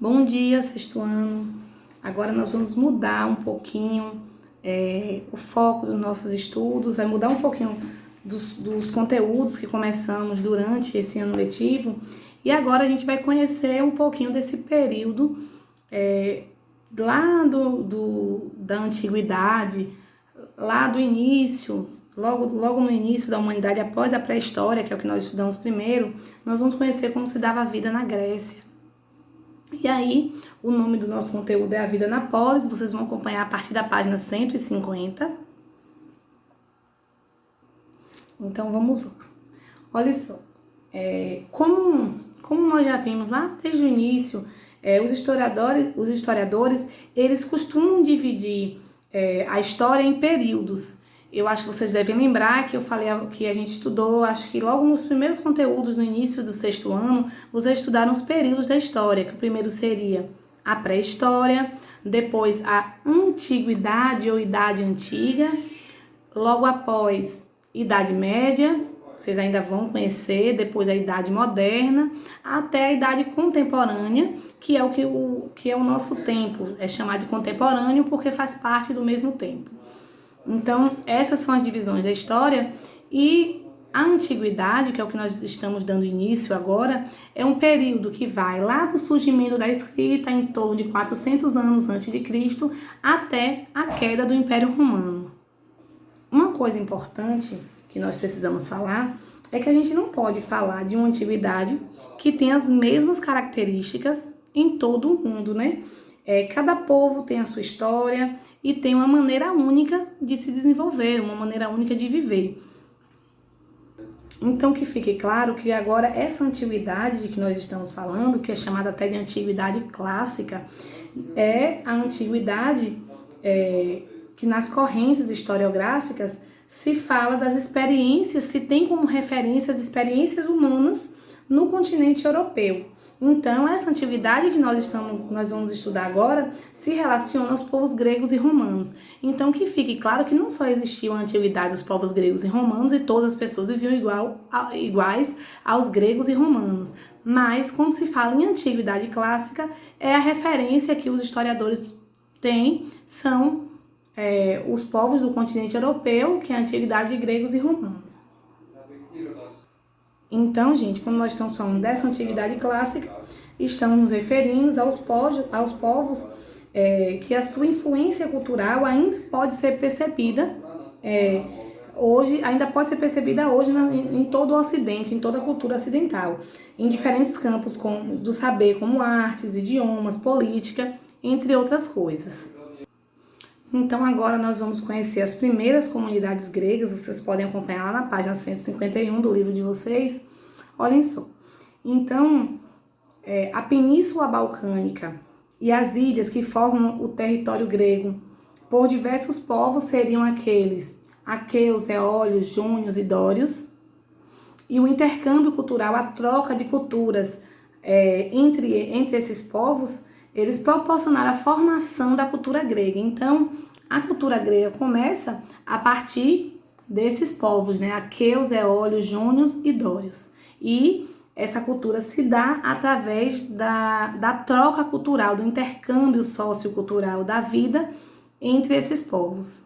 Bom dia, sexto ano. Agora nós vamos mudar um pouquinho o foco dos nossos estudos, vai mudar um pouquinho dos conteúdos que começamos durante esse ano letivo. E agora a gente vai conhecer um pouquinho desse período lá da antiguidade, lá do início, logo no início da humanidade, após a pré-história, que é o que nós estudamos primeiro, nós vamos conhecer como se dava a vida na Grécia. E aí, o nome do nosso conteúdo é A Vida na Polis, vocês vão acompanhar a partir da página 150. Então, vamos lá. Olha só, como nós já vimos lá desde o início, os historiadores, eles costumam dividir a história em períodos. Eu acho que vocês devem lembrar que eu falei que a gente estudou, acho que logo nos primeiros conteúdos, no início do sexto ano, vocês estudaram os períodos da história, que o primeiro seria a pré-história, depois a antiguidade ou idade antiga, logo após Idade Média, vocês ainda vão conhecer, depois a Idade Moderna, até a Idade Contemporânea, que é que é o nosso tempo, é chamado de contemporâneo porque faz parte do mesmo tempo. Então, essas são as divisões da história e a antiguidade, que é o que nós estamos dando início agora, é um período que vai lá do surgimento da escrita, em torno de 400 anos antes de Cristo, até a queda do Império Romano. Uma coisa importante que nós precisamos falar é que a gente não pode falar de uma antiguidade que tem as mesmas características em todo o mundo, né? Cada povo tem a sua história e tem uma maneira única de se desenvolver, uma maneira única de viver. Então, que fique claro que agora essa antiguidade de que nós estamos falando, que é chamada até de antiguidade clássica, é a antiguidade que nas correntes historiográficas se fala das experiências, se tem como referência as experiências humanas no continente europeu. Então, essa antiguidade que nós vamos estudar agora se relaciona aos povos gregos e romanos. Então, que fique claro que não só existia a antiguidade dos povos gregos e romanos e todas as pessoas viviam iguais aos gregos e romanos. Mas, quando se fala em antiguidade clássica, é a referência que os historiadores têm, são os povos do continente europeu, que é a antiguidade de gregos e romanos. Então, gente, quando nós estamos falando dessa antiguidade clássica, estamos nos referindo aos povos que a sua influência cultural ainda pode ser percebida hoje, em todo o Ocidente, em toda a cultura ocidental, em diferentes campos do saber, como artes, idiomas, política, entre outras coisas. Então, agora nós vamos conhecer as primeiras comunidades gregas, vocês podem acompanhar lá na página 151 do livro de vocês. Olhem só. Então, a Península Balcânica e as ilhas que formam o território grego, por diversos povos seriam aqueus, eólios, jônios e dórios. E o intercâmbio cultural, a troca de culturas entre esses povos, eles proporcionaram a formação da cultura grega. Então, a cultura grega começa a partir desses povos, né? Aqueus, eólios, jônios e dórios. E essa cultura se dá através da troca cultural, do intercâmbio sociocultural da vida entre esses povos.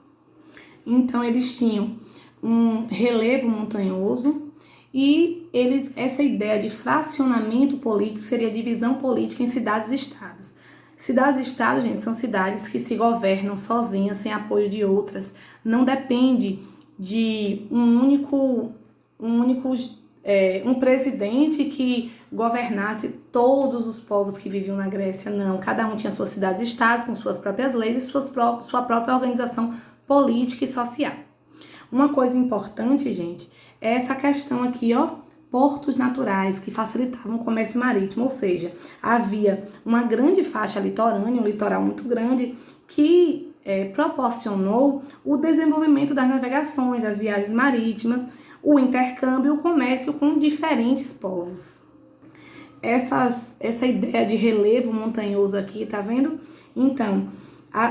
Então, eles tinham um relevo montanhoso e essa ideia de fracionamento político seria divisão política em cidades-estados. Cidades-estados, gente, são cidades que se governam sozinhas, sem apoio de outras. Não depende de um presidente que governasse todos os povos que viviam na Grécia. Não, cada um tinha suas cidades-estados, com suas próprias leis e sua própria organização política e social. Uma coisa importante, gente, é essa questão aqui, portos naturais que facilitavam o comércio marítimo, ou seja, havia uma grande faixa litorânea, um litoral muito grande, que proporcionou o desenvolvimento das navegações, das viagens marítimas, o intercâmbio e o comércio com diferentes povos. Essa ideia de relevo montanhoso aqui, tá vendo? Então,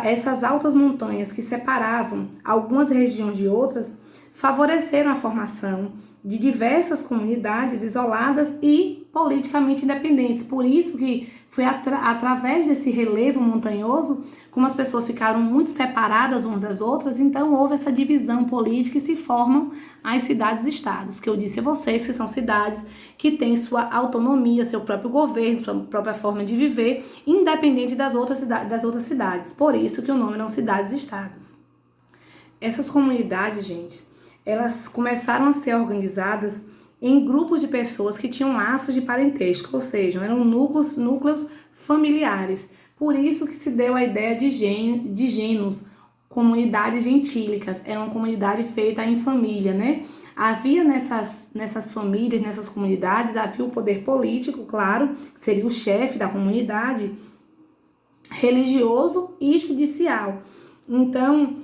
essas altas montanhas que separavam algumas regiões de outras favoreceram a formação de diversas comunidades isoladas e politicamente independentes. Por isso que foi através desse relevo montanhoso, como as pessoas ficaram muito separadas umas das outras, então houve essa divisão política e se formam as cidades-estados, que eu disse a vocês que são cidades que têm sua autonomia, seu próprio governo, sua própria forma de viver, independente das outras cidades. Por isso que o nome eram cidades-estados. Essas comunidades, gente, elas começaram a ser organizadas em grupos de pessoas que tinham laços de parentesco, ou seja, eram núcleos familiares. Por isso que se deu a ideia de genos, comunidades gentílicas. Era uma comunidade feita em família, né? Havia nessas famílias, nessas comunidades, havia o poder político, claro, que seria o chefe da comunidade, religioso e judicial. Então,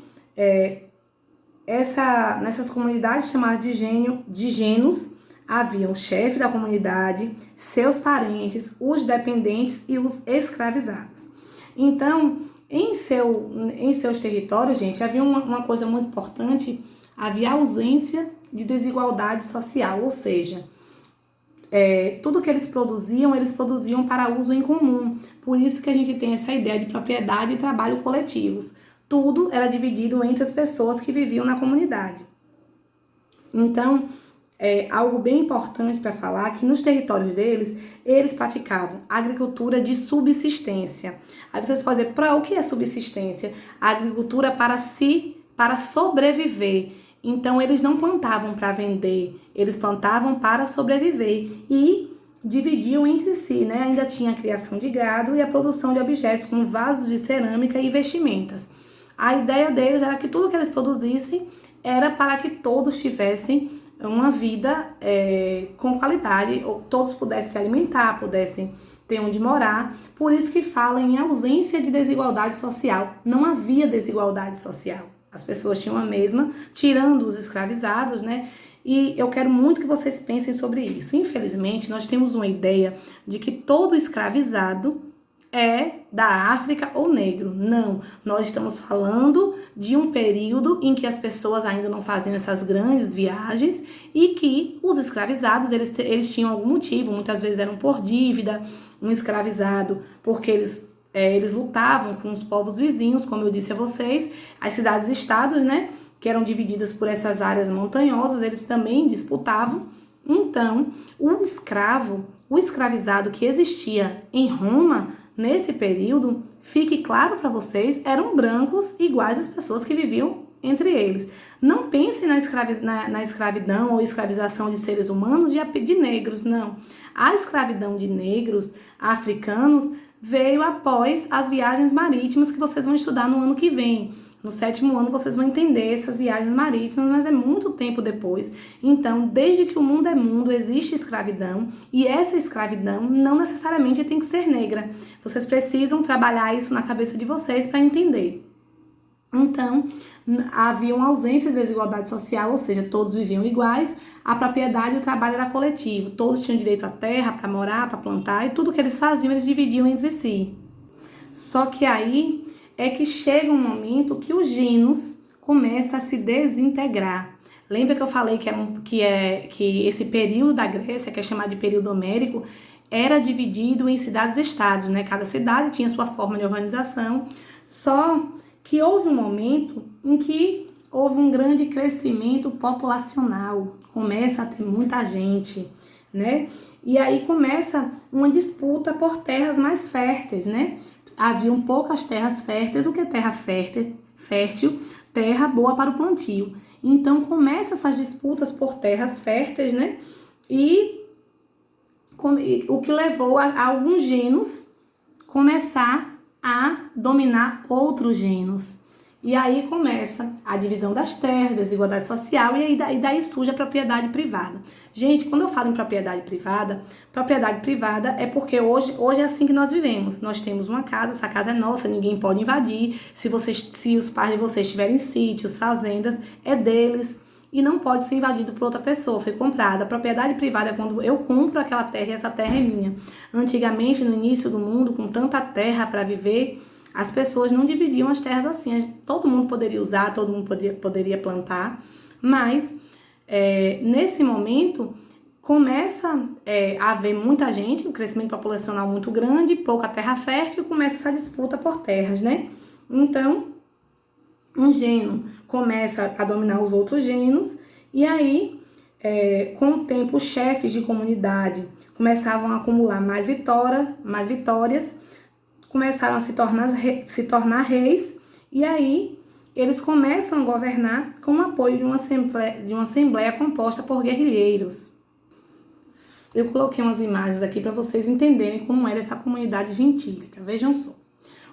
nessas comunidades chamadas de genos, havia o chefe da comunidade, seus parentes, os dependentes e os escravizados. Então, em seus territórios, gente, havia uma coisa muito importante, havia ausência de desigualdade social, ou seja, tudo que eles produziam para uso em comum. Por isso que a gente tem essa ideia de propriedade e trabalho coletivos. Tudo era dividido entre as pessoas que viviam na comunidade. Então, algo bem importante para falar que nos territórios deles, eles praticavam agricultura de subsistência. Aí vocês podem dizer, o que é subsistência? A agricultura para sobreviver. Então, eles não plantavam para vender, eles plantavam para sobreviver e dividiam entre si, né? Ainda tinha a criação de gado e a produção de objetos como vasos de cerâmica e vestimentas. A ideia deles era que tudo que eles produzissem era para que todos tivessem uma vida com qualidade, ou todos pudessem se alimentar, pudessem ter onde morar. Por isso que fala em ausência de desigualdade social. Não havia desigualdade social. As pessoas tinham a mesma, tirando os escravizados, né? E eu quero muito que vocês pensem sobre isso. Infelizmente, nós temos uma ideia de que todo escravizado é da África ou negro. Não, nós estamos falando de um período em que as pessoas ainda não faziam essas grandes viagens e que os escravizados, eles tinham algum motivo, muitas vezes eram por dívida, um escravizado porque eles lutavam com os povos vizinhos, como eu disse a vocês, as cidades-estados, né, que eram divididas por essas áreas montanhosas, eles também disputavam. Então, o escravizado que existia em Roma, nesse período, fique claro para vocês, eram brancos iguais às pessoas que viviam entre eles. Não pense na escravidão ou escravização de seres humanos de negros, não. A escravidão de negros africanos veio após as viagens marítimas que vocês vão estudar no ano que vem. No 7º ano vocês vão entender essas viagens marítimas, mas é muito tempo depois. Então, desde que o mundo é mundo, existe escravidão, e essa escravidão não necessariamente tem que ser negra. Vocês precisam trabalhar isso na cabeça de vocês para entender. Então, havia uma ausência de desigualdade social, ou seja, todos viviam iguais, a propriedade e o trabalho era coletivo, todos tinham direito à terra para morar, para plantar, e tudo que eles faziam eles dividiam entre si. Só que aí é que chega um momento que o genos começa a se desintegrar. Lembra que eu falei que esse período da Grécia, que é chamado de período homérico, era dividido em cidades-estados, né? Cada cidade tinha sua forma de organização, só que houve um momento em que houve um grande crescimento populacional, começa a ter muita gente, né? E aí começa uma disputa por terras mais férteis, né? Haviam poucas terras férteis. O que é terra fértil? Terra boa para o plantio. Então começam essas disputas por terras férteis, né? E o que levou a alguns genos começar a dominar outros genos. E aí começa a divisão das terras, desigualdade social, e daí surge a propriedade privada. Gente, quando eu falo em propriedade privada é porque hoje é assim que nós vivemos. Nós temos uma casa, essa casa é nossa, ninguém pode invadir. Se os pais de vocês tiverem sítios, fazendas, é deles e não pode ser invadido por outra pessoa, foi comprada. A propriedade privada é quando eu compro aquela terra e essa terra é minha. Antigamente, no início do mundo, com tanta terra para viver, as pessoas não dividiam as terras assim. Todo mundo poderia usar, todo mundo poderia plantar, mas nesse momento começa a haver muita gente, um crescimento populacional muito grande, pouca terra fértil, e começa essa disputa por terras, né? Então, um gênero começa a dominar os outros gêneros, e aí, com o tempo, os chefes de comunidade começavam a acumular mais vitórias, começaram a se tornar reis, e aí eles começam a governar com o apoio de uma assembleia composta por guerrilheiros. Eu coloquei umas imagens aqui para vocês entenderem como era essa comunidade gentílica. Vejam só.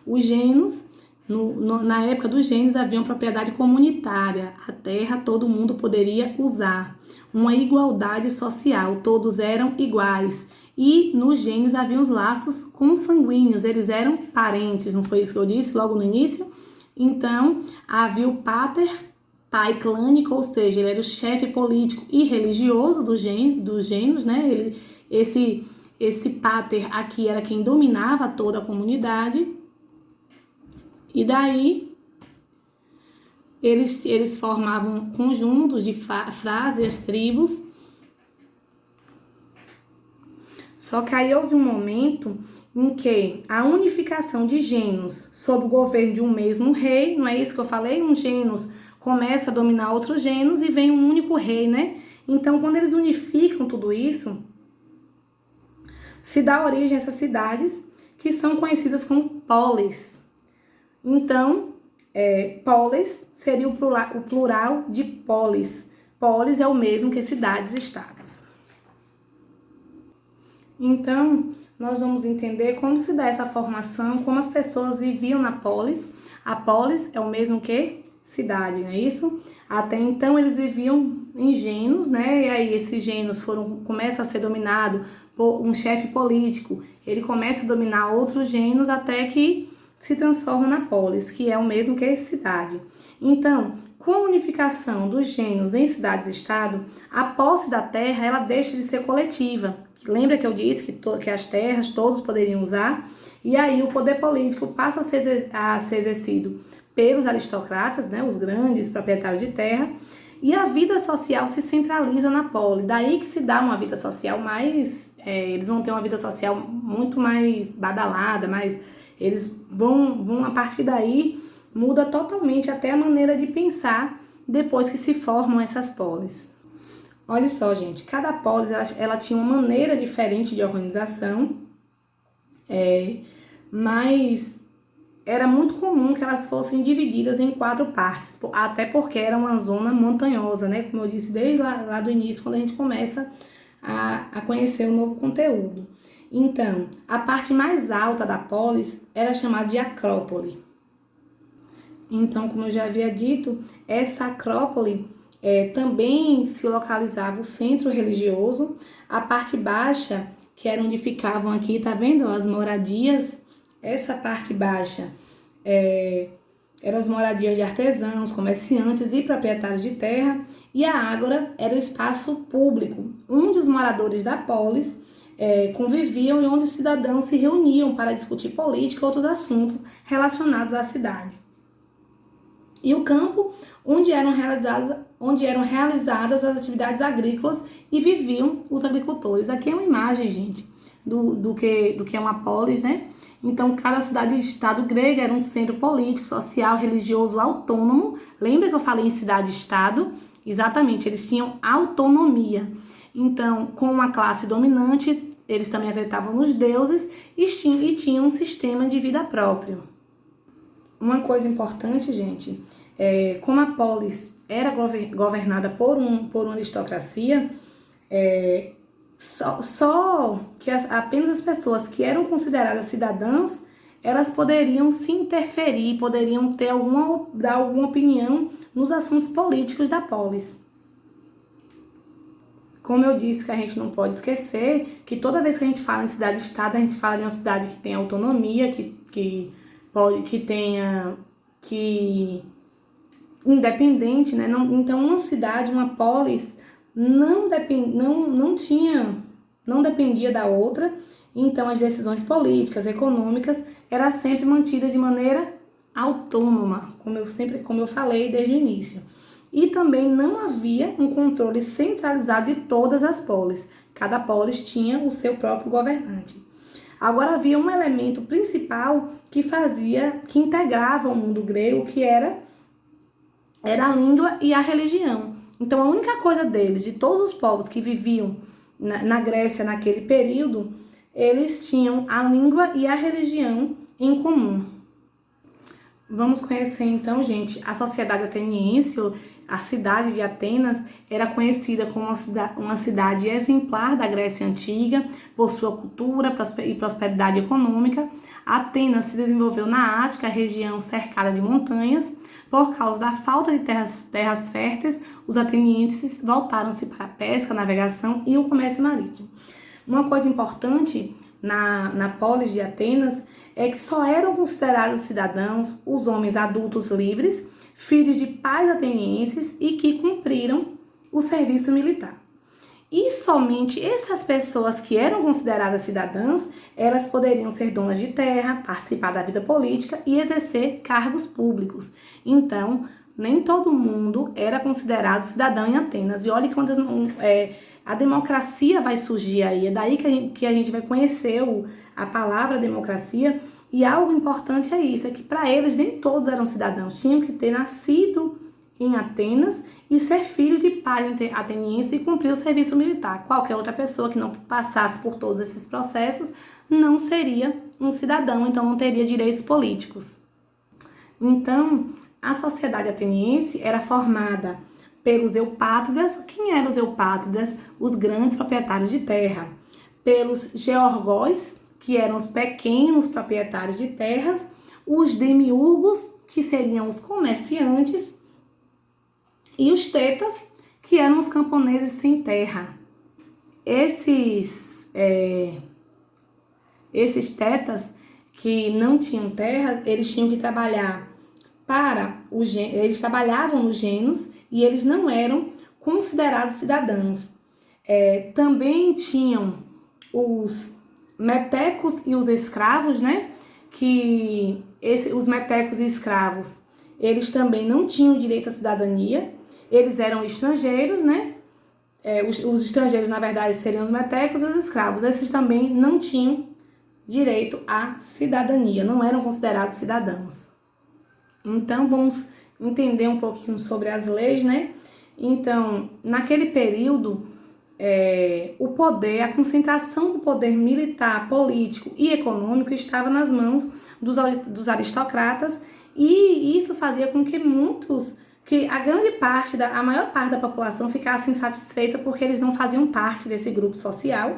Os gênios, na época dos gênios, havia uma propriedade comunitária. A terra todo mundo poderia usar. Uma igualdade social, todos eram iguais. E nos gênios havia os laços consanguíneos, eles eram parentes, não foi isso que eu disse logo no início? Então, havia o pater, pai clânico, ou seja, ele era o chefe político e religioso dos gênios, né? Esse pater aqui era quem dominava toda a comunidade. E daí, eles formavam conjuntos de frases, tribos. Só que aí houve um momento em que a unificação de gênios sob o governo de um mesmo rei, não é isso que eu falei? Um gênios começa a dominar outros gênios e vem um único rei, né? Então, quando eles unificam tudo isso, se dá origem a essas cidades que são conhecidas como polis. Então, polis seria o plural de polis. Polis é o mesmo que cidades-estados. Então, nós vamos entender como se dá essa formação, como as pessoas viviam na polis. A polis é o mesmo que cidade, não é isso? Até então eles viviam em gênios, né? E aí esses gênios começam a ser dominados por um chefe político. Ele começa a dominar outros gênios até que se transforma na polis, que é o mesmo que cidade. Então, com a unificação dos gênios em cidades-estado, a posse da terra ela deixa de ser coletiva. Lembra que eu disse que as terras todos poderiam usar? E aí o poder político passa a ser exercido pelos aristocratas, né, os grandes proprietários de terra, e a vida social se centraliza na polis. Daí que se dá uma vida social mais... eles vão ter uma vida social muito mais badalada, eles vão a partir daí, muda totalmente até a maneira de pensar depois que se formam essas polis. Olha só, gente, cada polis ela tinha uma maneira diferente de organização, mas era muito comum que elas fossem divididas em 4 partes, até porque era uma zona montanhosa, né? Como eu disse desde lá do início, quando a gente começa a conhecer o novo conteúdo. Então, a parte mais alta da polis era chamada de acrópole. Então, como eu já havia dito, essa acrópole também se localizava o centro religioso. A parte baixa, que era onde ficavam aqui, tá vendo? As moradias. Essa parte baixa eram as moradias de artesãos, comerciantes e proprietários de terra. E a ágora era o espaço público, onde os moradores da polis conviviam e onde os cidadãos se reuniam para discutir política e outros assuntos relacionados à cidade. E o campo, onde eram realizadas as atividades agrícolas e viviam os agricultores. Aqui é uma imagem, gente, do que é uma polis, né? Então, cada cidade-estado grega era um centro político, social, religioso, autônomo. Lembra que eu falei em cidade-estado? Exatamente, eles tinham autonomia. Então, com uma classe dominante, eles também acreditavam nos deuses e tinham um sistema de vida próprio. Uma coisa importante, gente, como a polis era governada por uma aristocracia, só que apenas as pessoas que eram consideradas cidadãs, elas poderiam se interferir, poderiam dar alguma opinião nos assuntos políticos da polis. Como eu disse, que a gente não pode esquecer que toda vez que a gente fala em cidade-estado, a gente fala de uma cidade que tem autonomia, independente, né? Então, uma cidade, uma polis, não dependia da outra. Então, as decisões políticas, econômicas, eram sempre mantidas de maneira autônoma, como eu falei desde o início. e também não havia um controle centralizado de todas as polis. Cada polis tinha o seu próprio governante. Agora havia um elemento principal que integrava o mundo grego, que era a língua e a religião. Então a única coisa deles, de todos os povos que viviam na Grécia naquele período, eles tinham a língua e a religião em comum. Vamos conhecer então, gente, a sociedade ateniense. A cidade de Atenas era conhecida como uma cidade exemplar da Grécia Antiga, por sua cultura e prosperidade econômica. Atenas se desenvolveu na Ática, região cercada de montanhas. Por causa da falta de terras férteis, os atenienses voltaram-se para a pesca, a navegação e o comércio marítimo. Uma coisa importante na polis de Atenas é que só eram considerados cidadãos os homens adultos livres, filhos de pais atenienses e que cumpriram o serviço militar. E somente essas pessoas que eram consideradas cidadãs, elas poderiam ser donas de terra, participar da vida política e exercer cargos públicos. Então, nem todo mundo era considerado cidadão em Atenas. E olha quando a democracia vai surgir aí. É daí que a gente vai conhecer a palavra democracia. E algo importante é isso, é que para eles nem todos eram cidadãos. Tinham que ter nascido em Atenas e ser filho de pai ateniense e cumprir o serviço militar. Qualquer outra pessoa que não passasse por todos esses processos não seria um cidadão, então não teria direitos políticos. Então, a sociedade ateniense era formada pelos eupátridas. Quem eram os eupátridas? Os grandes proprietários de terra. Pelos georgóis, que eram os pequenos proprietários de terras. Os demiurgos, que seriam os comerciantes. E os tetas, que eram os camponeses sem terra. Esses tetas que não tinham terra, eles tinham que trabalhar eles trabalhavam nos genos e eles não eram considerados cidadãos. Também tinham os metecos e os escravos, né? Os metecos e escravos, eles também não tinham direito à cidadania. Eles eram estrangeiros, né? Os estrangeiros, na verdade, seriam os metecos e os escravos. Esses também não tinham direito à cidadania, não eram considerados cidadãos. Então, vamos entender um pouquinho sobre as leis, né? Então, naquele período, a concentração do poder militar, político e econômico estava nas mãos dos aristocratas, e isso fazia com que a maior parte da população ficasse insatisfeita porque eles não faziam parte desse grupo social.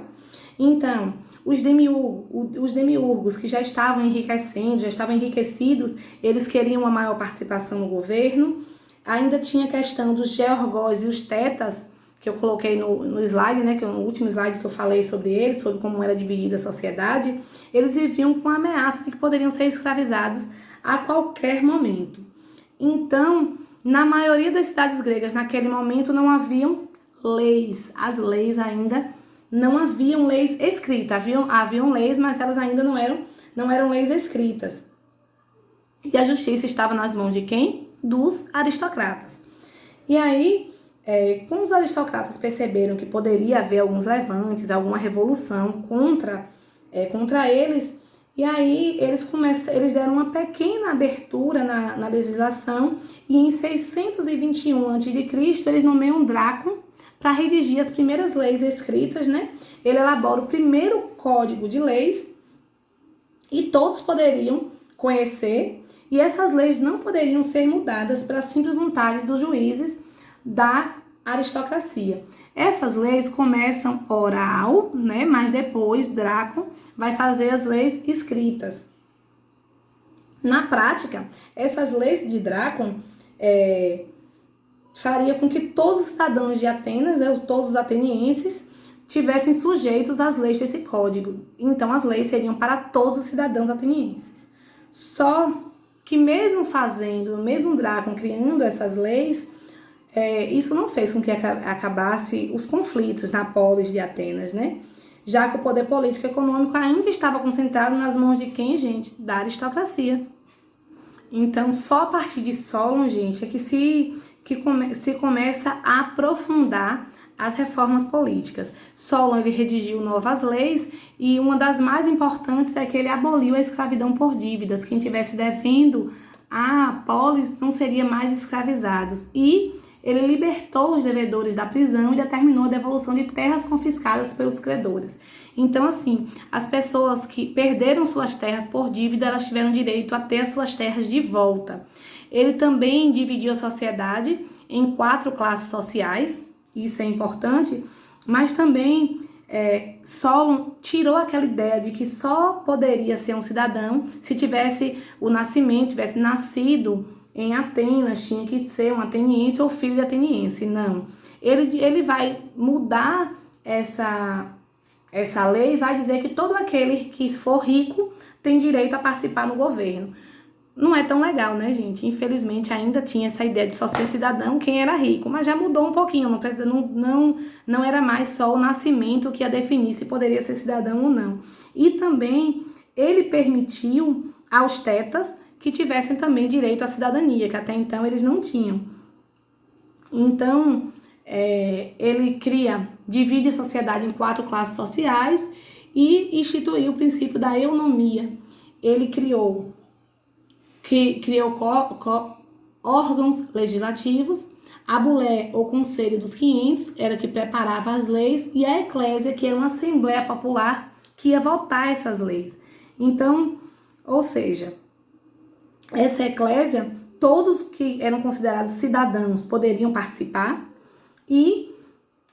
Então, os demiurgos que já estavam enriquecidos, eles queriam uma maior participação no governo. Ainda tinha a questão dos georgóis e os tetas, que eu coloquei no slide, né, que é o último slide que eu falei sobre eles, sobre como era dividida a sociedade. Eles viviam com a ameaça de que poderiam ser escravizados a qualquer momento. Então, na maioria das cidades gregas, naquele momento, não haviam leis. As leis ainda não haviam leis escritas. Haviam leis, mas elas ainda não eram leis escritas. E a justiça estava nas mãos de quem? Dos aristocratas. E aí, como os aristocratas perceberam que poderia haver alguns levantes, alguma revolução contra eles, e aí eles deram uma pequena abertura na legislação, e em 621 a.C. eles nomeiam Drácon para redigir as primeiras leis escritas, né? Ele elabora o primeiro código de leis e todos poderiam conhecer, e essas leis não poderiam ser mudadas pela simples vontade dos juízes da aristocracia. Essas leis começam oral, né? Mas depois Drácon vai fazer as leis escritas. Na prática, essas leis de Drácon faria com que todos os cidadãos de Atenas, todos os atenienses, tivessem sujeitos às leis desse código. Então, as leis seriam para todos os cidadãos atenienses. Só que mesmo Drácon criando essas leis, isso não fez com que acabasse os conflitos na polis de Atenas, né? Já que o poder político e econômico ainda estava concentrado nas mãos de quem, gente? Da aristocracia. Então, só a partir de Solon, gente, é que que se começa a aprofundar as reformas políticas. Solon ele redigiu novas leis e uma das mais importantes é que ele aboliu a escravidão por dívidas. Quem tivesse devendo a polis não seria mais escravizados. E ele libertou os devedores da prisão e determinou a devolução de terras confiscadas pelos credores. Então, assim, as pessoas que perderam suas terras por dívida, elas tiveram direito a ter as suas terras de volta. Ele também dividiu a sociedade em 4 classes sociais, isso é importante, mas também Solon tirou aquela ideia de que só poderia ser um cidadão se tivesse tivesse nascido em Atenas, tinha que ser um ateniense ou filho de ateniense. Não. Ele vai mudar essa lei e vai dizer que todo aquele que for rico tem direito a participar no governo. Não é tão legal, né, gente? Infelizmente ainda tinha essa ideia de só ser cidadão quem era rico, mas já mudou um pouquinho, não era mais só o nascimento que ia definir se poderia ser cidadão ou não. E também ele permitiu aos tetas que tivessem também direito à cidadania, que até então eles não tinham. Então, ele divide a sociedade em 4 classes sociais e instituiu o princípio da eunomia. Ele criou órgãos legislativos, a bulé ou conselho dos 500 era que preparava as leis e a eclésia, que é uma assembleia popular que ia votar essas leis. Então, ou seja, essa eclésia, todos que eram considerados cidadãos poderiam participar e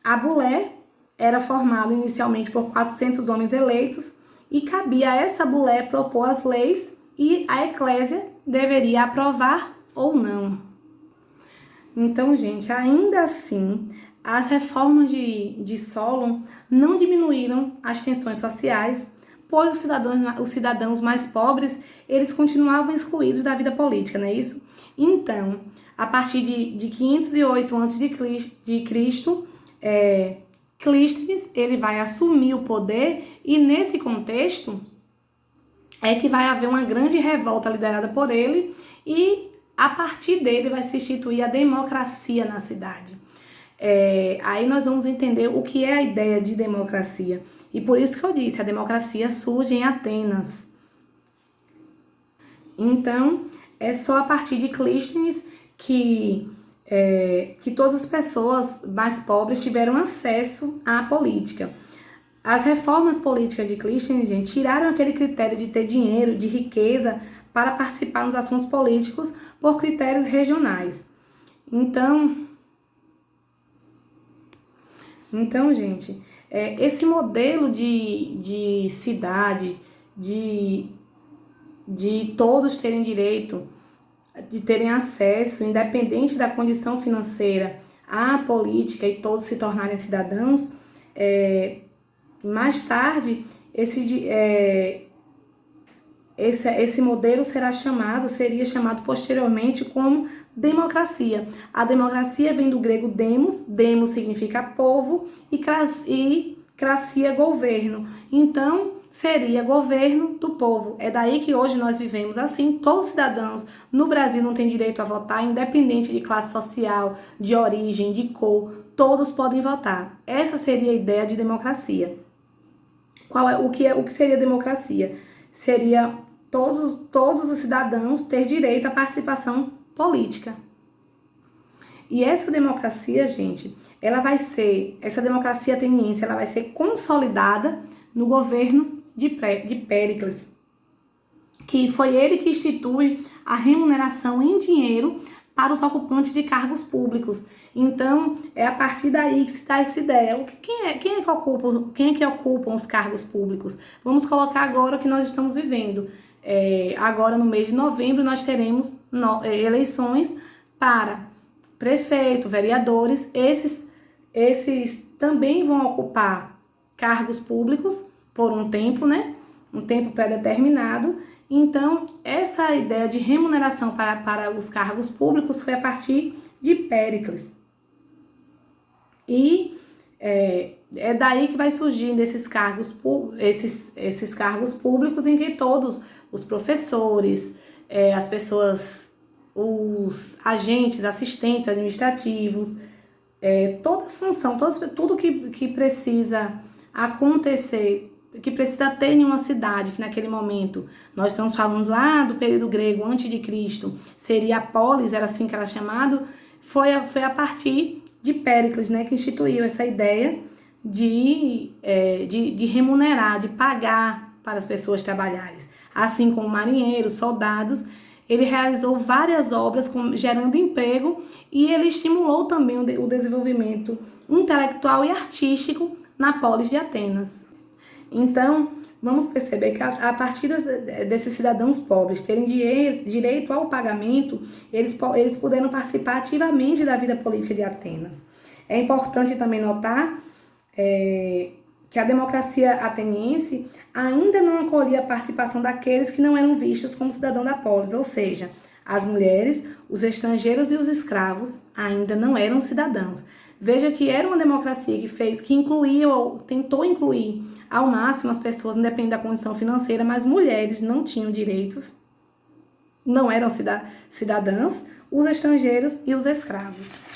a bulé era formada inicialmente por 400 homens eleitos e cabia a essa bulé propor as leis e a eclésia deveria aprovar ou não. Então, gente, ainda assim, as reformas de Solon não diminuíram as tensões sociais, pois os cidadãos mais pobres, eles continuavam excluídos da vida política, não é isso? Então, a partir de 508 a.C., Clístenes, ele vai assumir o poder e nesse contexto é que vai haver uma grande revolta liderada por ele e a partir dele vai se instituir a democracia na cidade. Aí nós vamos entender o que é a ideia de democracia. E por isso que eu disse, a democracia surge em Atenas. Então, é só a partir de Clístenes que todas as pessoas mais pobres tiveram acesso à política. As reformas políticas de Clístenes, gente, tiraram aquele critério de ter dinheiro, de riqueza, para participar nos assuntos políticos por critérios regionais. Então gente, esse modelo de cidade, de todos terem direito, de terem acesso, independente da condição financeira, à política e todos se tornarem cidadãos, mais tarde, esse modelo seria chamado posteriormente como democracia. A democracia vem do grego demos significa povo, e cracia governo. Então, seria governo do povo. É daí que hoje nós vivemos assim. Todos os cidadãos no Brasil não têm direito a votar, independente de classe social, de origem, de cor, todos podem votar. Essa seria a ideia de democracia. O que seria democracia? Seria todos os cidadãos ter direito à participação política. E essa democracia, gente, essa democracia ateniense, ela vai ser consolidada no governo de Péricles, que foi ele que institui a remuneração em dinheiro para os ocupantes de cargos públicos. Então, é a partir daí que se dá essa ideia. Quem é que ocupa os cargos públicos? Vamos colocar agora o que nós estamos vivendo. Agora, no mês de novembro, nós teremos eleições para prefeito, vereadores. Esses também vão ocupar cargos públicos por um tempo, né? Um tempo pré-determinado. Então, essa ideia de remuneração para os cargos públicos foi a partir de Péricles. E é daí que vai surgindo esses cargos públicos em que todos os professores, as pessoas os agentes, assistentes administrativos, toda função, tudo que precisa acontecer, que precisa ter em uma cidade, que naquele momento, nós estamos falando lá do período grego, antes de Cristo, seria a polis, era assim que era chamado, foi a partir de Péricles, né, que instituiu essa ideia de remunerar, de pagar para as pessoas trabalharem. Assim como marinheiros, soldados, ele realizou várias obras gerando emprego e ele estimulou também o desenvolvimento intelectual e artístico na polis de Atenas. Então, vamos perceber que a partir desses cidadãos pobres terem direito ao pagamento, eles puderam participar ativamente da vida política de Atenas. É importante também notar que a democracia ateniense ainda não acolhia a participação daqueles que não eram vistos como cidadão da polis, ou seja, as mulheres, os estrangeiros e os escravos ainda não eram cidadãos. Veja que era uma democracia que incluía ou tentou incluir ao máximo as pessoas, independente da condição financeira, mas mulheres não tinham direitos, não eram cidadãs, os estrangeiros e os escravos.